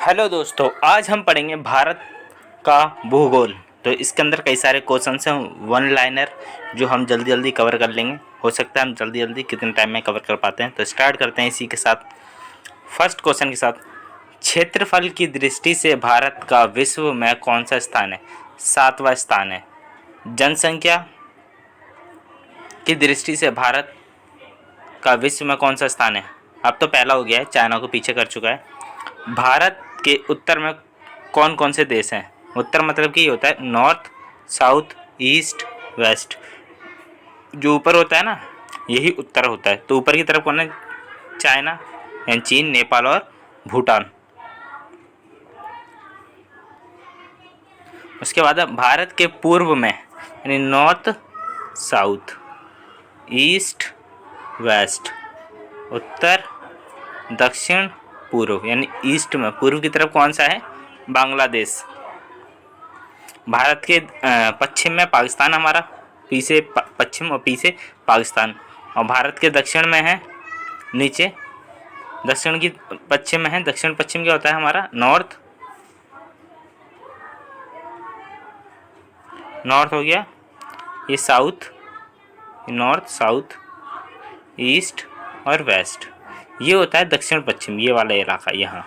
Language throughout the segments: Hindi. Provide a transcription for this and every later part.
हेलो दोस्तों, आज हम पढ़ेंगे भारत का भूगोल। तो इसके अंदर कई सारे क्वेश्चन हैं, वन लाइनर, जो हम जल्दी जल्दी कवर कर लेंगे। हो सकता है हम जल्दी जल्दी कितने टाइम में कवर कर पाते हैं। तो स्टार्ट करते हैं इसी के साथ, फर्स्ट क्वेश्चन के साथ। क्षेत्रफल की दृष्टि से भारत का विश्व में कौन सा स्थान है? 7वां स्थान है। जनसंख्या की दृष्टि से भारत का विश्व में कौन सा स्थान है? अब तो पहला हो गया है, चाइना को पीछे कर चुका है। भारत के उत्तर में कौन कौन से देश हैं? उत्तर मतलब कि ये होता है नॉर्थ, साउथ, ईस्ट, वेस्ट। जो ऊपर होता है ना, यही उत्तर होता है। तो ऊपर की तरफ कौन है? चाइना यानी चीन, नेपाल और भूटान। उसके बाद भारत के पूर्व में यानी नॉर्थ, साउथ, ईस्ट, वेस्ट, उत्तर, दक्षिण, पूर्व यानी ईस्ट में पूर्व की तरफ कौन सा है? बांग्लादेश। भारत के पश्चिम में पाकिस्तान, हमारा पीछे पश्चिम और पीछे पाकिस्तान। और भारत के दक्षिण में है नीचे, दक्षिण की पश्चिम में है। दक्षिण पश्चिम क्या होता है हमारा? नॉर्थ, नॉर्थ हो गया, ये साउथ, नॉर्थ, साउथ, ईस्ट और वेस्ट। ये होता है दक्षिण पश्चिम, ये वाला इलाका। यहाँ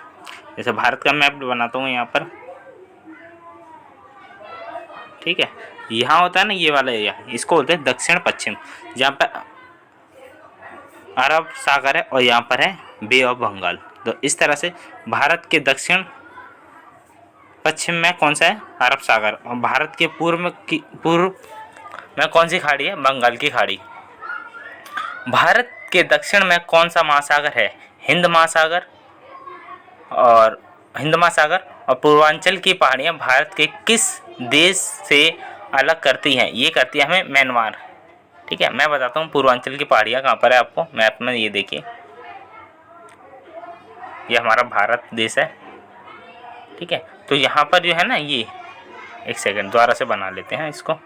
जैसे भारत का मैप बनाता हूँ यहाँ पर, ठीक है। यहाँ होता है ना ये वाला एरिया, इसको बोलते हैं दक्षिण पश्चिम, जहाँ पर अरब सागर है और यहाँ पर है बे ऑफ बंगाल। तो इस तरह से भारत के दक्षिण पश्चिम में कौन सा है? अरब सागर। और भारत के पूर्व में कौन सी खाड़ी है? बंगाल की खाड़ी। भारत के दक्षिण में कौन सा महासागर है? हिंद महासागर। और पूर्वांचल की पहाड़ियाँ भारत के किस देश से अलग करती हैं? ये करती है हमें म्यांमार, ठीक है। मैं बताता हूँ पूर्वांचल की पहाड़ियाँ कहाँ पर है आपको मैप में। ये देखिए, ये हमारा भारत देश है, ठीक है। तो यहाँ पर जो है ना, ये एक सेकंड दोबारा से बना लेते हैं इसको।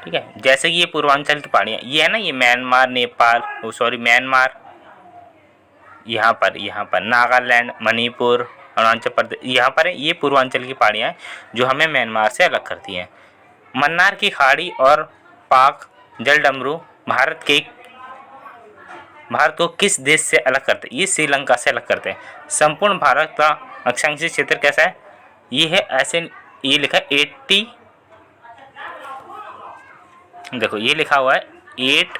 ठीक है, जैसे कि ये पूर्वांचल की पहाड़ियाँ, ये है ना, ये म्यांमार, नेपाल, म्यांमार, यहाँ पर नागालैंड, मणिपुर, अरुणाचल प्रदेश, यहाँ पर है। ये पूर्वांचल की पहाड़ियाँ हैं जो हमें म्यांमार से अलग करती हैं। मन्नार की खाड़ी और पाक जलडमरू भारत को किस देश से अलग करते हैं? ये श्रीलंका से अलग करते हैं। संपूर्ण भारत का अक्षांशीय क्षेत्र कैसा है? ये है ऐसे, ये लिखा है 80, देखो ये लिखा हुआ है 8,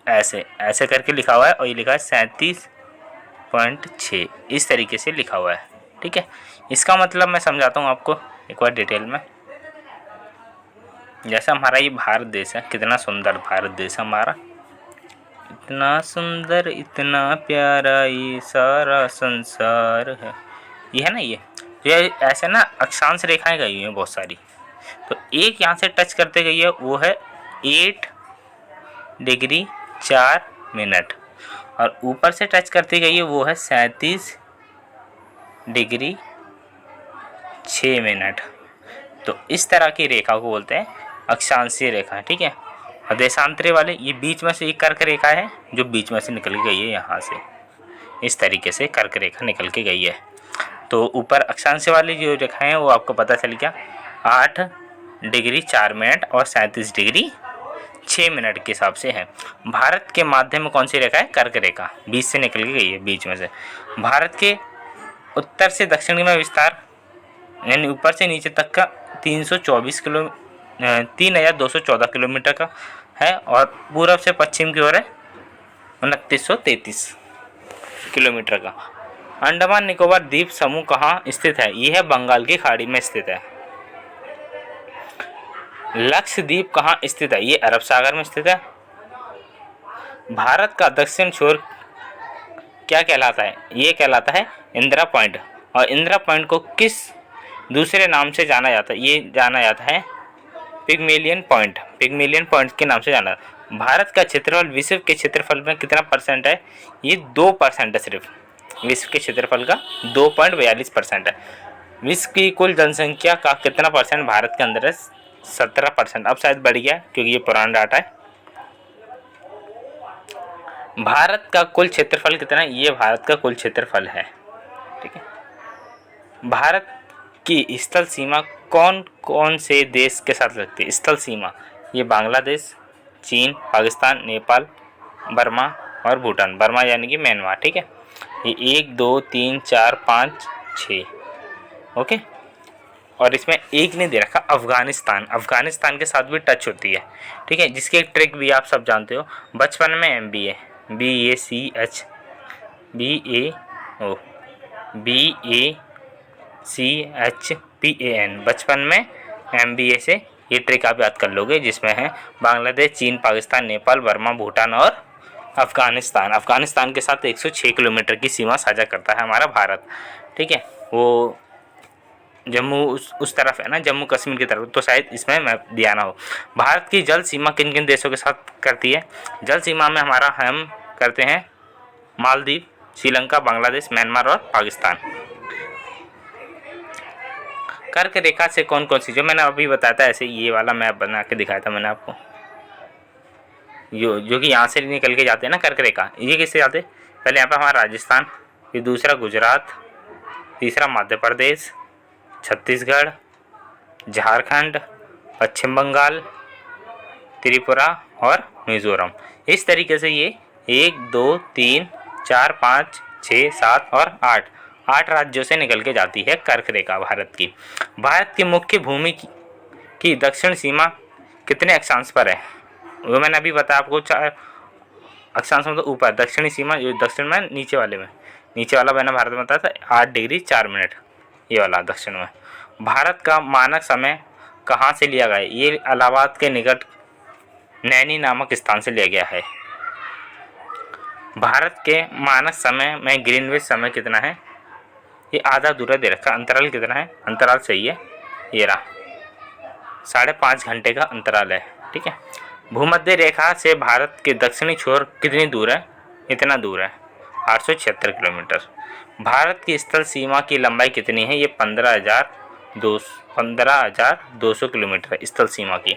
ऐसे करके लिखा हुआ है, और ये लिखा है 37.6, इस तरीके से लिखा हुआ है, ठीक है। इसका मतलब मैं समझाता हूँ आपको एक बार डिटेल में। जैसा हमारा ये भारत देश है, कितना सुंदर भारत देश है हमारा, इतना सुंदर, इतना प्यारा ये सारा संसार है। ये है ना, ये ऐसे ना अक्षांश रेखाएं गई हुई हैं बहुत सारी। तो एक यहाँ से टच करते गई है, वो है 8 डिग्री 4 मिनट, और ऊपर से टच करती गई है वो है 37 डिग्री 6 मिनट। तो इस तरह की रेखा को बोलते हैं अक्षांशीय रेखा, ठीक है। और देशांतरी वाले, ये बीच में से एक कर्क रेखा है जो बीच में से निकल गई है, यहाँ से इस तरीके से कर्क रेखा निकल के गई है। तो ऊपर अक्षांश वाली जो रेखा है वो आपको पता चल गया, 8 डिग्री 4 मिनट और 37 डिग्री 6 मिनट के हिसाब से है। भारत के माध्यम में कौन सी रेखा है? कर्क रेखा, बीच से निकल के गई है, बीच में से। भारत के उत्तर से दक्षिण में विस्तार यानी ऊपर से नीचे तक का 3214 किलोमीटर का है, और पूरब से पश्चिम की ओर है 2933 किलोमीटर का। अंडमान निकोबार द्वीप समूह कहाँ स्थित है? यह है बंगाल की खाड़ी में स्थित है। लक्षद्वीप कहाँ स्थित है? ये अरब सागर में स्थित है। भारत का दक्षिण छोर क्या कहलाता है? ये कहलाता है इंदिरा पॉइंट। और इंदिरा पॉइंट को किस दूसरे नाम से जाना जाता है? ये जाना जाता है पिग्मेलियन पॉइंट, पिग्मेलियन पॉइंट के नाम से जाना। भारत का क्षेत्रफल विश्व के क्षेत्रफल में कितना परसेंट है? ये 2% है सिर्फ, विश्व के क्षेत्रफल का 2.42% है। विश्व की कुल जनसंख्या का कितना परसेंट भारत के अंदर है? 17%। अब शायद बढ़ गया क्योंकि ये पुराना डाटा है। भारत का कुल क्षेत्रफल कितना है? ये भारत का कुल क्षेत्रफल है। ठीक है। भारत की स्थल सीमा कौन कौन से देश के साथ लगती है? स्थल सीमा ये बांग्लादेश, चीन, पाकिस्तान, नेपाल, बर्मा और भूटान। बर्मा यानी कि म्यांमार। ठीक है। ये 1 2 3 4 5 6। ओके। और इसमें एक ने दे रखा अफगानिस्तान। अफगानिस्तान के साथ भी टच होती है। ठीक है। जिसकी एक ट्रिक भी आप सब जानते हो, बचपन में MBA BACHPAN बचपन में MBA से ये ट्रिक आप याद कर लोगे, जिसमें है बांग्लादेश, चीन, पाकिस्तान, नेपाल, बर्मा, भूटान और अफगानिस्तान। अफगानिस्तान के साथ 106 किलोमीटर की सीमा साझा करता है हमारा भारत। ठीक है। वो जम्मू उस तरफ है ना, जम्मू कश्मीर की तरफ, तो शायद इसमें मैप दिया ना हो। भारत की जल सीमा किन किन देशों के साथ करती है? जल सीमा में हमारा हम करते हैं मालदीव, श्रीलंका, बांग्लादेश, म्यांमार और पाकिस्तान। कर्क रेखा से कौन कौन सी, जो मैंने अभी बताया था, ऐसे ये वाला मैप बना के दिखाया था मैंने आपको, जो कि यहाँ से निकल के जाते हैं ना कर्क रेखा। ये किससे जाते? पहले यहाँ पर हमारा राजस्थान, फिर दूसरा गुजरात, तीसरा मध्य प्रदेश, छत्तीसगढ़, झारखंड, पश्चिम बंगाल, त्रिपुरा और मिजोरम। इस तरीके से ये 1 2 3 4 5 6 7 और 8 राज्यों से निकल के जाती है कर्क रेखा भारत की। भारत की मुख्य भूमि की दक्षिण सीमा कितने अक्षांश पर है? वो मैंने अभी बताया आपको, 4 अक्षांश मतलब ऊपर, दक्षिणी सीमा जो दक्षिण में, नीचे वाले में, नीचे वाला मैंने भारत में बताया था 8 डिग्री 4 मिनट, ये वाला दक्षिण में। भारत का मानक समय कहाँ से लिया गया? ये इलाहाबाद के निकट नैनी नामक स्थान से लिया गया है। भारत के मानक समय में ग्रीनविच समय कितना है? ये आधा अधूरा दे रखा। अंतराल कितना है? अंतराल सही है, ये रहा 5.5 घंटे का अंतराल है। ठीक है। भूमध्य रेखा से भारत के दक्षिणी छोर कितनी दूर है? इतना दूर है, 876 किलोमीटर। भारत की स्थल सीमा की लंबाई कितनी है? ये 15,200 किलोमीटर है स्थल सीमा की।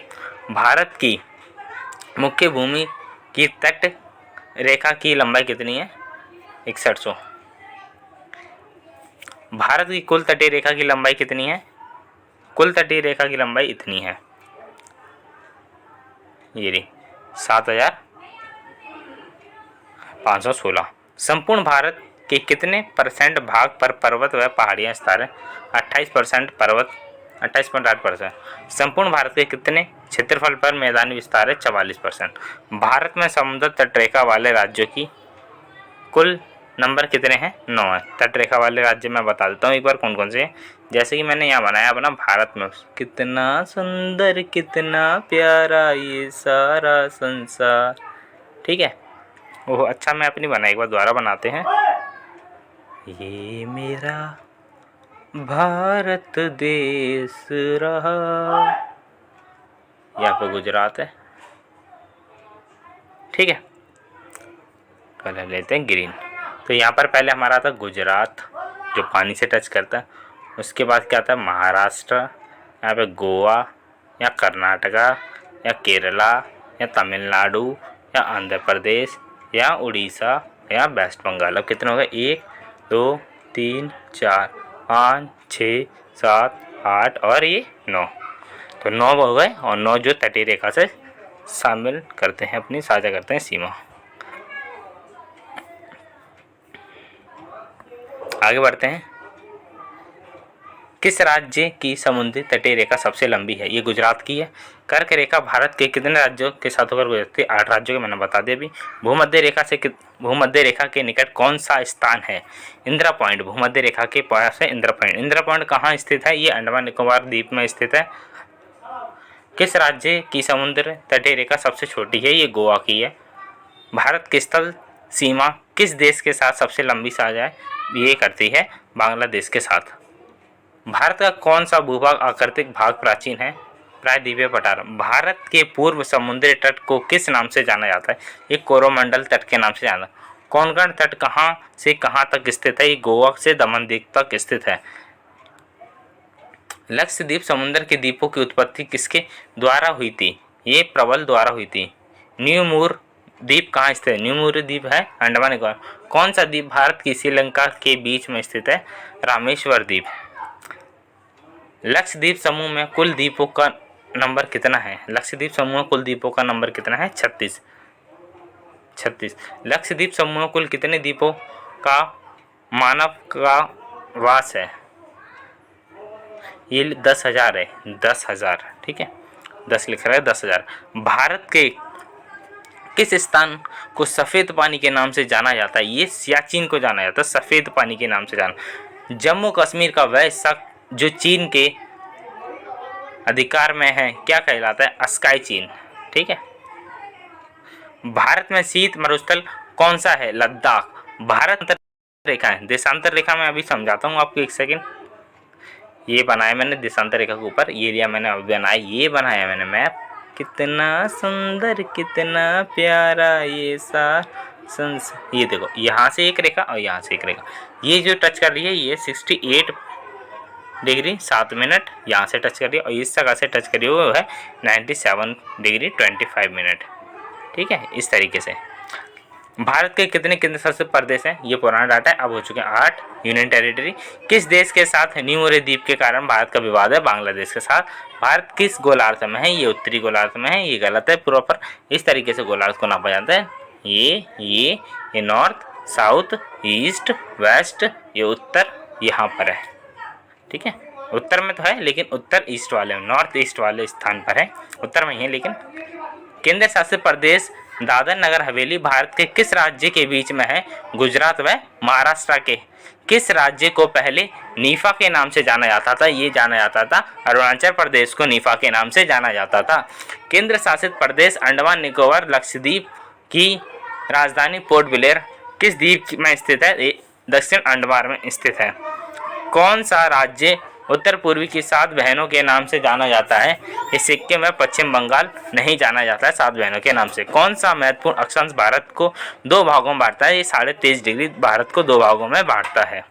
भारत की मुख्य भूमि की तट रेखा की लंबाई कितनी है? 6100। भारत की कुल तटीय रेखा की लंबाई कितनी है? कुल तटीय रेखा की लंबाई इतनी है, ये रही 7,516। संपूर्ण भारत के कितने % भाग पर पर्वत व पहाड़ियां स्थित है? 28% पर्वत, 28.8%। संपूर्ण भारत के कितने क्षेत्रफल पर मैदानी विस्तार है? 44%। भारत में समुद्र तटरेखा वाले राज्यों की कुल नंबर कितने हैं? 9 है। तटरेखा वाले राज्य मैं बता देता हूँ एक बार कौन कौन से हैं। जैसे कि मैंने यहाँ बनाया अपना भारत में, कितना सुंदर कितना प्यारा ये सारा संसार। ठीक है। ओह अच्छा, मैं अपनी बनाई, एक बार दोबारा बनाते हैं। ये मेरा भारत देश रहा, यहाँ पे गुजरात है। ठीक है। कलर लेते हैं ग्रीन। तो यहाँ पर पहले हमारा था गुजरात जो पानी से टच करता है, उसके बाद क्या था महाराष्ट्र, यहाँ पे गोवा या कर्नाटका या केरला या तमिलनाडु या आंध्र प्रदेश या उड़ीसा या वेस्ट बंगाल। अब कितने हो गए? 1 2 3 4 5 6 7 8 और ये 9। तो 9 हो गए, और 9 जो तटीय रेखा से शामिल करते हैं, अपनी साझा करते हैं सीमा। आगे बढ़ते हैं। किस राज्य की समुद्री तटीय रेखा सबसे लंबी है? ये गुजरात की है। कर्क रेखा भारत के कितने राज्यों के साथ होकर गुजरती है? 8 राज्यों के मैंने बता दिया अभी। भूमध्य रेखा के निकट कौन सा स्थान है? इंदिरा पॉइंट। भूमध्य रेखा के पास है इंदिरा पॉइंट। इंदिरा पॉइंट कहाँ स्थित है? ये अंडमान निकोबार द्वीप में स्थित है। किस राज्य की समुद्र तटीय रेखा सबसे छोटी है? ये गोवा की है। भारत की स्थल सीमा किस देश के साथ सबसे लंबी साझा है? ये करती है बांग्लादेश के साथ। भारत का कौन सा भूभाग आकृतिक भाग प्राचीन है? प्रायद्वीपीय पठार। भारत के पूर्व समुद्री तट को किस नाम से जाना जाता है? ये कोरोमंडल तट के नाम से जाना। कोंकण तट कहाँ से कहाँ तक स्थित है? ये गोवा से दमन द्वीप तक स्थित है। लक्षद्वीप समुद्र के द्वीपों की उत्पत्ति किसके द्वारा हुई थी? ये प्रबल द्वारा हुई थी। न्यू मूर द्वीप कहाँ स्थित है? न्यू मोरू द्वीप है अंडमान निकोबार। कौन सा द्वीप भारत की श्रीलंका के बीच में स्थित है? रामेश्वर द्वीप। लक्षद्वीप समूह में कुल द्वीपों का नंबर कितना है? लक्षद्वीप समूह में कुल द्वीपों का नंबर कितना है? 36। लक्षद्वीप समूह में कुल कितने द्वीपों का मानव का वास है? ये 10,000 है, 10,000। ठीक है, 10 लिख रहा है, 10,000। भारत के किस स्थान को सफ़ेद पानी के नाम से जाना जाता है? ये सियाचिन को जाना जाता है सफ़ेद पानी के नाम से जाना। जम्मू कश्मीर का वह हिस्सा जो चीन के अधिकार में है क्या कहलाता है? अस्काई चीन। ठीक है। भारत में शीत मरुस्थल कौन सा है? लद्दाख। भारत रेखा है, देशांतर रेखा मैं अभी समझाता हूँ आपको, एक सेकंड। ये बनाया मैंने देशांतर रेखा के ऊपर, ये एरिया मैंने अभी बनाया, ये बनाया मैंने मैप। कितना सुंदर कितना प्यारा ये सा ये देखो, यहाँ से एक रेखा और यहाँ से एक रेखा, ये जो टच कर रही है ये 68 डिग्री 7 मिनट यहाँ से टच कर रही है, और इस जगह से टच कर रही है वो है 97 डिग्री 25 मिनट। ठीक है, इस तरीके से। भारत के कितने केंद्र शासित प्रदेश हैं? ये पुराना डाटा है, अब हो चुके हैं 8 यूनियन टेरिटरी। किस देश के साथ न्यू मोरू द्वीप के कारण भारत का विवाद है? बांग्लादेश के साथ। भारत किस गोलार्ध में है? ये उत्तरी गोलार्ध में है, ये गलत है प्रॉपर। इस तरीके से गोलार्ध को नापा जाता है, ये नॉर्थ, साउथ, ईस्ट, वेस्ट, ये उत्तर यहाँ पर है। ठीक है, उत्तर में तो है लेकिन उत्तर ईस्ट वाले, नॉर्थ ईस्ट वाले स्थान पर है, उत्तर में ही है लेकिन। केंद्र शासित प्रदेश दादर नगर हवेली भारत के किस राज्य के बीच में है? गुजरात व महाराष्ट्र के। किस राज्य को पहले नीफा के नाम से जाना जाता था? ये जाना जाता था अरुणाचल प्रदेश को नीफा के नाम से जाना जाता था। केंद्र शासित प्रदेश अंडमान निकोबार लक्षद्वीप की राजधानी पोर्ट ब्लेयर किस द्वीप में स्थित है? दक्षिण अंडमान में स्थित है। कौन सा राज्य उत्तर पूर्वी की 7 बहनों के नाम से जाना जाता है? इस सिक्किम में पश्चिम बंगाल नहीं जाना जाता है 7 बहनों के नाम से। कौन सा महत्वपूर्ण अक्षांश भारत को 2 भागों में बांटता है? ये 23.5 डिग्री भारत को 2 भागों में बांटता है।